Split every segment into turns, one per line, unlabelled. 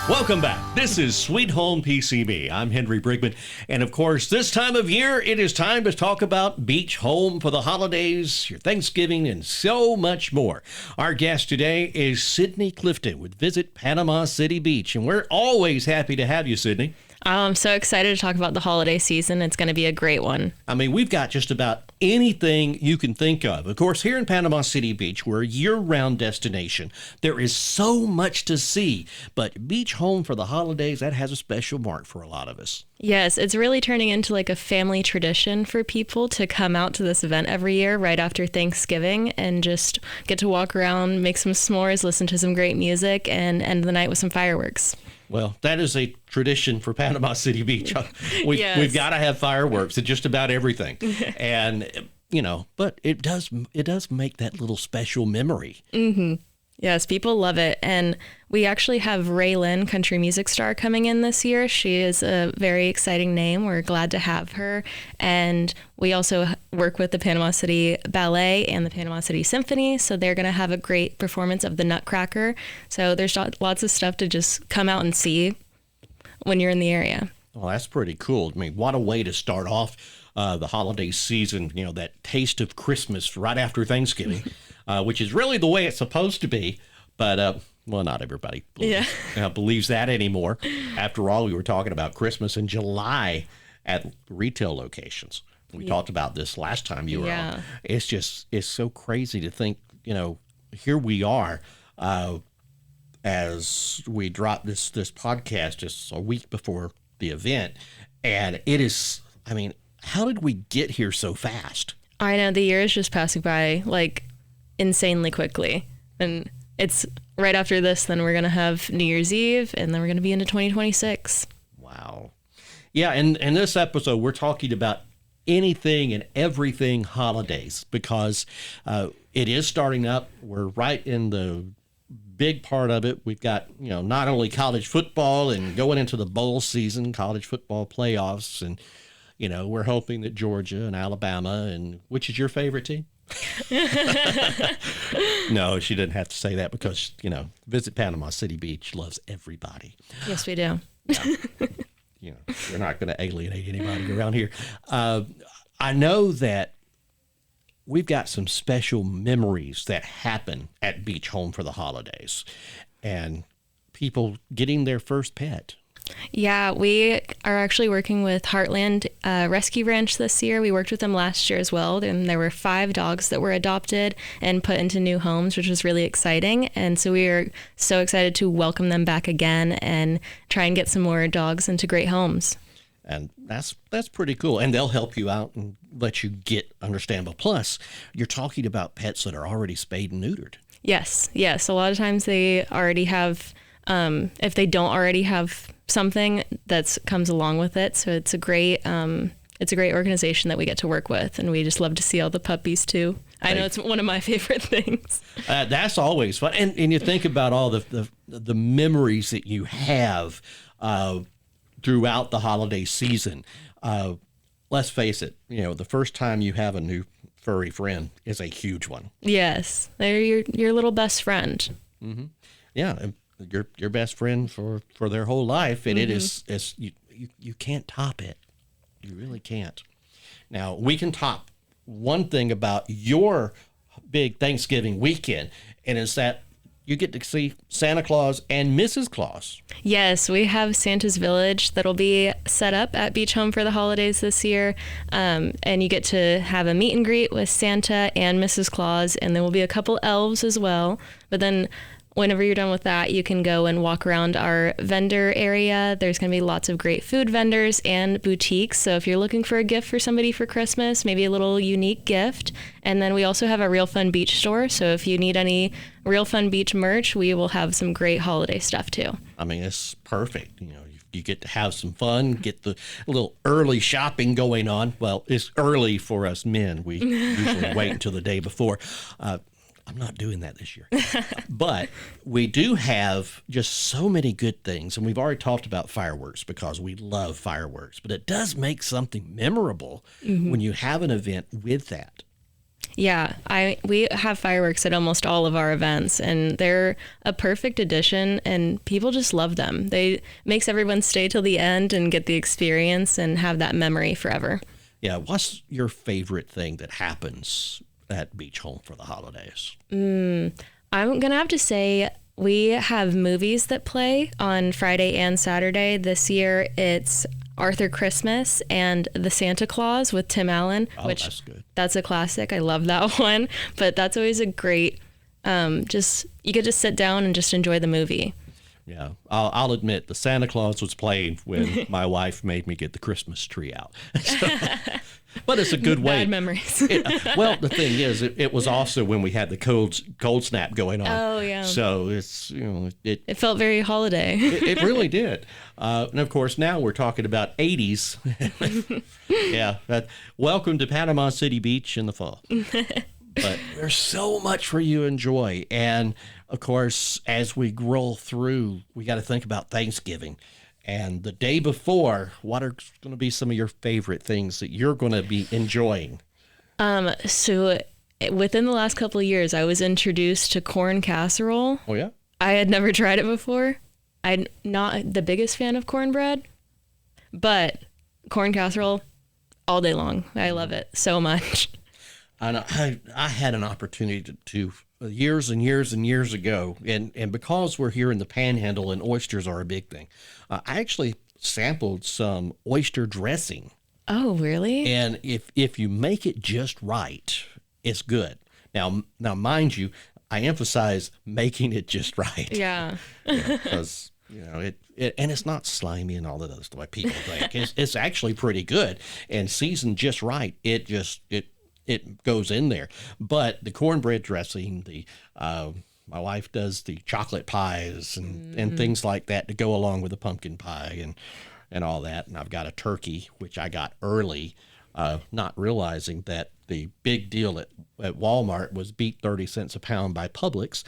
Welcome back. This is Sweet Home PCB. I'm Henry Brigman. And of course, this time of year, it is time to talk about Beach Home for the holidays, your Thanksgiving, and so much more. Our guest today is Sydney Clifton with Visit Panama City Beach. And we're always happy to have you, Sydney.
I'm so excited to talk about the holiday season. It's going to be a great one.
I mean, we've got just about anything you can think of. Of course, here in Panama City Beach, we're a year-round destination. There is so much to see, but Beach Home for the holidays, that has a special mark for a lot of us.
Yes, it's really turning into like a family tradition for people to come out to this event every year right after Thanksgiving and just get to walk around, make some s'mores, listen to some great music, and end the night with some fireworks.
Well, that is a tradition for Panama City Beach. We've got to have fireworks at just about everything. And, you know, but it does make that little special memory.
Mm-hmm. Yes, people love it. And we actually have Raylyn, country music star, coming in this year. She is a very exciting name. We're glad to have her. And we also work with the Panama City Ballet and the Panama City Symphony. So they're going to have a great performance of the Nutcracker. So there's lots of stuff to just come out and see when you're in the area.
Well, that's pretty cool. I mean, what a way to start off the holiday season, you know, that taste of Christmas right after Thanksgiving. Which is really the way it's supposed to be. But, well, not everybody believes that anymore. After all, we were talking about Christmas in July at retail locations. We talked about this last time you were on. It's so crazy to think, you know, here we are as we drop this podcast just a week before the event. And it is, I mean, how did we get here so fast?
I know, the year is just passing by, like, insanely quickly. And it's right after this, then we're going to have New Year's Eve, and then we're going to be into 2026.
Wow. Yeah, and in this episode, we're talking about anything and everything holidays because it is starting up. We're right in the big part of it. We've got, you know, not only college football and going into the bowl season, college football playoffs, and, you know, we're hoping that Georgia and Alabama, and which is your favorite team? No, she didn't have to say that because, you know, Visit Panama City Beach loves everybody.
Yes, we do.
Yeah. You know, we're not going to alienate anybody around here. I know that we've got some special memories that happen at Beach Home for the holidays and people getting their first pet.
Yeah, we are actually working with Heartland Rescue Ranch this year. We worked with them last year as well, and there were 5 dogs that were adopted and put into new homes, which was really exciting. And so we are so excited to welcome them back again and try and get some more dogs into great homes.
And that's pretty cool. And they'll help you out and let you get understandable. Plus, you're talking about pets that are already spayed and neutered.
Yes. A lot of times they already have, if they don't already have something that comes along with it. So it's a great organization that we get to work with, and we just love to see all the puppies too. I know it's one of my favorite things.
That's always fun, and you think about all the memories that you have throughout the holiday season. Let's face it, you know, the first time you have a new furry friend is a huge one. Yes,
they're your little best friend.
Mm-hmm. Yeah. Your best friend for their whole life, and mm-hmm. it is you can't top it. You really can't. Now we can top one thing about your big Thanksgiving weekend, and it's that you get to see Santa Claus and Mrs. Claus.
Yes, we have Santa's Village that'll be set up at Beach Home for the holidays this year, and you get to have a meet and greet with Santa and Mrs. Claus, and there will be a couple elves as well. But then whenever you're done with that, you can go and walk around our vendor area. There's going to be lots of great food vendors and boutiques. So if you're looking for a gift for somebody for Christmas, maybe a little unique gift. And then we also have a Real Fun Beach store. So if you need any Real Fun Beach merch, we will have some great holiday stuff too.
I mean, it's perfect. You know, you get to have some fun, get the little early shopping going on. Well, it's early for us men. We usually wait until the day before. I'm not doing that this year. But we do have just so many good things. And we've already talked about fireworks because we love fireworks. But it does make something memorable mm-hmm. when you have an event with that.
Yeah, we have fireworks at almost all of our events, and they're a perfect addition, and people just love them. They makes everyone stay till the end and get the experience and have that memory forever.
Yeah, what's your favorite thing that happens at Beach Home for the holidays?
I'm gonna have to say we have movies that play on Friday and Saturday. This year it's Arthur Christmas and The Santa Claus with Tim Allen, which
that's good.
That's a classic. I love that one. But that's always a great, just you could just sit down and just enjoy the movie.
Yeah, I'll admit the Santa Claus was playing when my wife made me get the Christmas tree out. So, but it's a good way.
Bad memories.
Well, the thing is, it was also when we had the cold snap going on.
Oh, yeah.
So it's,
It felt very holiday.
it really did. And of course, now we're talking about 80s. Yeah. Welcome to Panama City Beach in the fall. But there's so much for you to enjoy. And of course, as we roll through, we got to think about Thanksgiving. And the day before, what are going to be some of your favorite things that you're going to be enjoying?
So within the last couple of years, I was introduced to corn casserole.
Oh, yeah?
I had never tried it before. I'm not the biggest fan of cornbread, but corn casserole all day long. I love it so much.
And I had an opportunity to years and years and years ago, and because we're here in the Panhandle and oysters are a big thing, I actually sampled some oyster dressing.
Oh, really?
And if you make it just right, it's good. Now, mind you, I emphasize making it just right.
Yeah.
Because and it's not slimy and all that other stuff like people think. It's actually pretty good and seasoned just right. It goes in there. But the cornbread dressing, my wife does the chocolate pies and things like that to go along with the pumpkin pie and all that. And I've got a turkey, which I got early, not realizing that the big deal at Walmart was beat 30 cents a pound by Publix.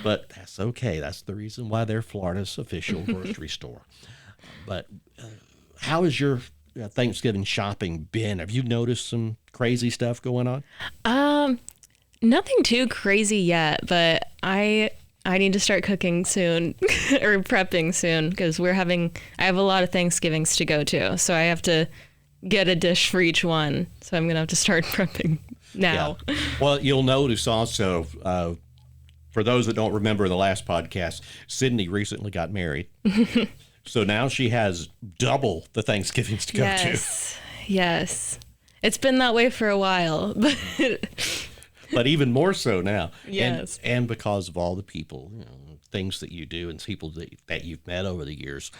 But that's okay. That's the reason why they're Florida's official grocery store. But how is your Thanksgiving shopping been? Have you noticed some crazy stuff going on?
Nothing too crazy yet, but I need to start cooking soon or prepping soon because I have a lot of Thanksgivings to go to, so I have to get a dish for each one. So I'm gonna have to start prepping now.
Yeah. Well, you'll notice also, for those that don't remember the last podcast, Sydney recently got married. So now she has double the Thanksgivings to go to.
Yes. It's been that way for a while,
but even more so now.
Yes.
And because of all the people, things that you do and people that you've met over the years,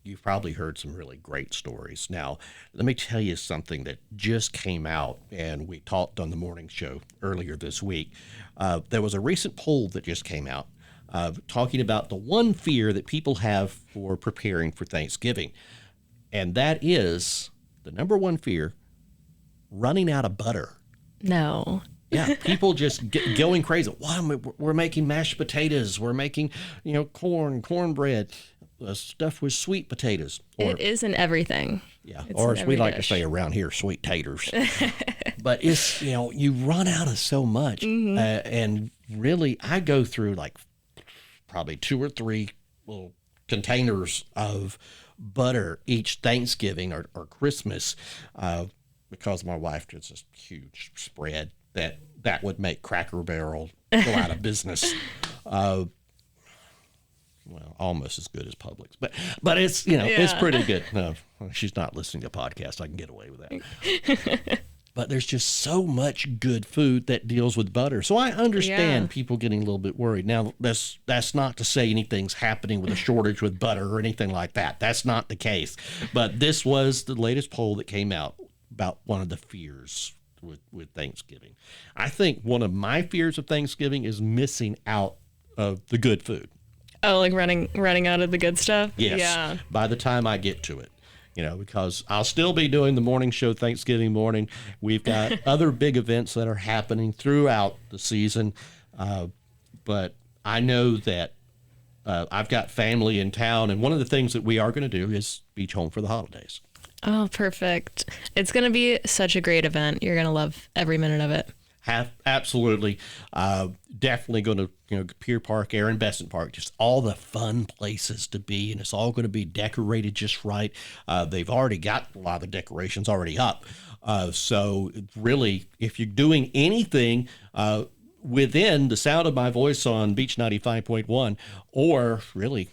you've probably heard some really great stories. Now, let me tell you something that just came out, and we talked on the morning show earlier this week. There was a recent poll that just came out talking about the one fear that people have for preparing for Thanksgiving. And that is the number one fear, running out of butter.
No.
Yeah, people just going crazy. We're making mashed potatoes. We're making, cornbread, stuff with sweet potatoes.
It is in everything.
Yeah,
It's
or
in
as we
every
like
dish.
to say around here, sweet taters. But it's, you run out of so much. And really, I go through like probably 2 or 3 little containers of butter each Thanksgiving or Christmas because my wife does this huge spread that would make Cracker Barrel go out of business. Well, almost as good as Publix, but it's it's pretty good. No, she's not listening to podcasts. I can get away with that. But there's just so much good food that deals with butter. So I understand people getting a little bit worried. Now, that's not to say anything's happening with a shortage with butter or anything like that. That's not the case. But this was the latest poll that came out about one of the fears with Thanksgiving. I think one of my fears of Thanksgiving is missing out of the good food.
Oh, like running out of the good stuff?
Yes.
Yeah.
By the time I get to it. Because I'll still be doing the morning show Thanksgiving morning. We've got other big events that are happening throughout the season. But I know that I've got family in town. And one of the things that we are going to do is Beach Home for the holidays.
Oh, perfect. It's going to be such a great event. You're going to love every minute of it.
Absolutely. Definitely going to, Pier Park, Aaron Besant Park, just all the fun places to be. And it's all going to be decorated just right. They've already got a lot of the decorations already up. So really, if you're doing anything within the sound of my voice on Beach 95.1, or really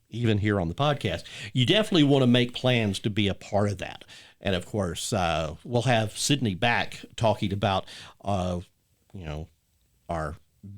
even here on the podcast, you definitely want to make plans to be a part of that. And of course, we'll have Sydney back talking about, our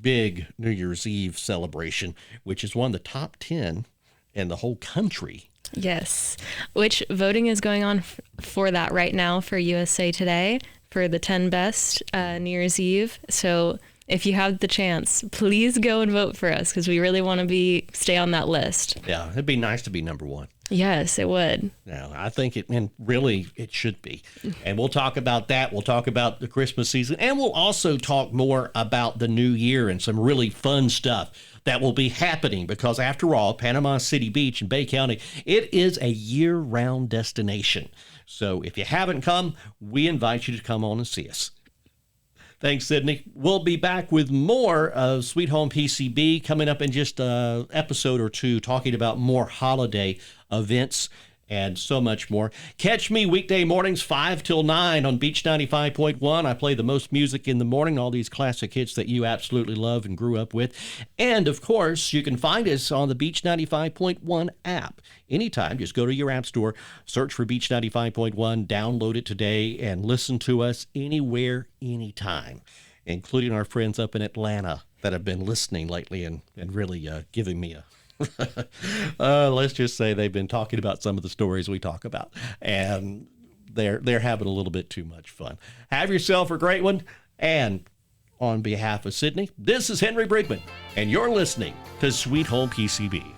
big New Year's Eve celebration, which is one of the top 10 in the whole country.
Yes, which voting is going on for that right now for USA Today for the 10 best New Year's Eve. So if you have the chance, please go and vote for us because we really want to stay on that list.
Yeah, it'd be nice to be number one.
Yes, it would.
Yeah, I think it should be. And we'll talk about that. We'll talk about the Christmas season, and we'll also talk more about the new year and some really fun stuff that will be happening because, after all, Panama City Beach in Bay County, it is a year-round destination. So if you haven't come, we invite you to come on and see us. Thanks, Sydney. We'll be back with more of Sweet Home PCB coming up in just an episode or two, talking about more holiday events and so much more. Catch me weekday mornings 5 till 9 on Beach 95.1. I play the most music in the morning, all these classic hits that you absolutely love and grew up with. And, of course, you can find us on the Beach 95.1 app. Anytime, just go to your app store, search for Beach 95.1, download it today, and listen to us anywhere, anytime, including our friends up in Atlanta that have been listening lately and really giving me a let's just say they've been talking about some of the stories we talk about, and they're having a little bit too much fun. Have yourself a great one. And on behalf of Sydney, this is Henry Brinkman, and you're listening to Sweet Home PCB.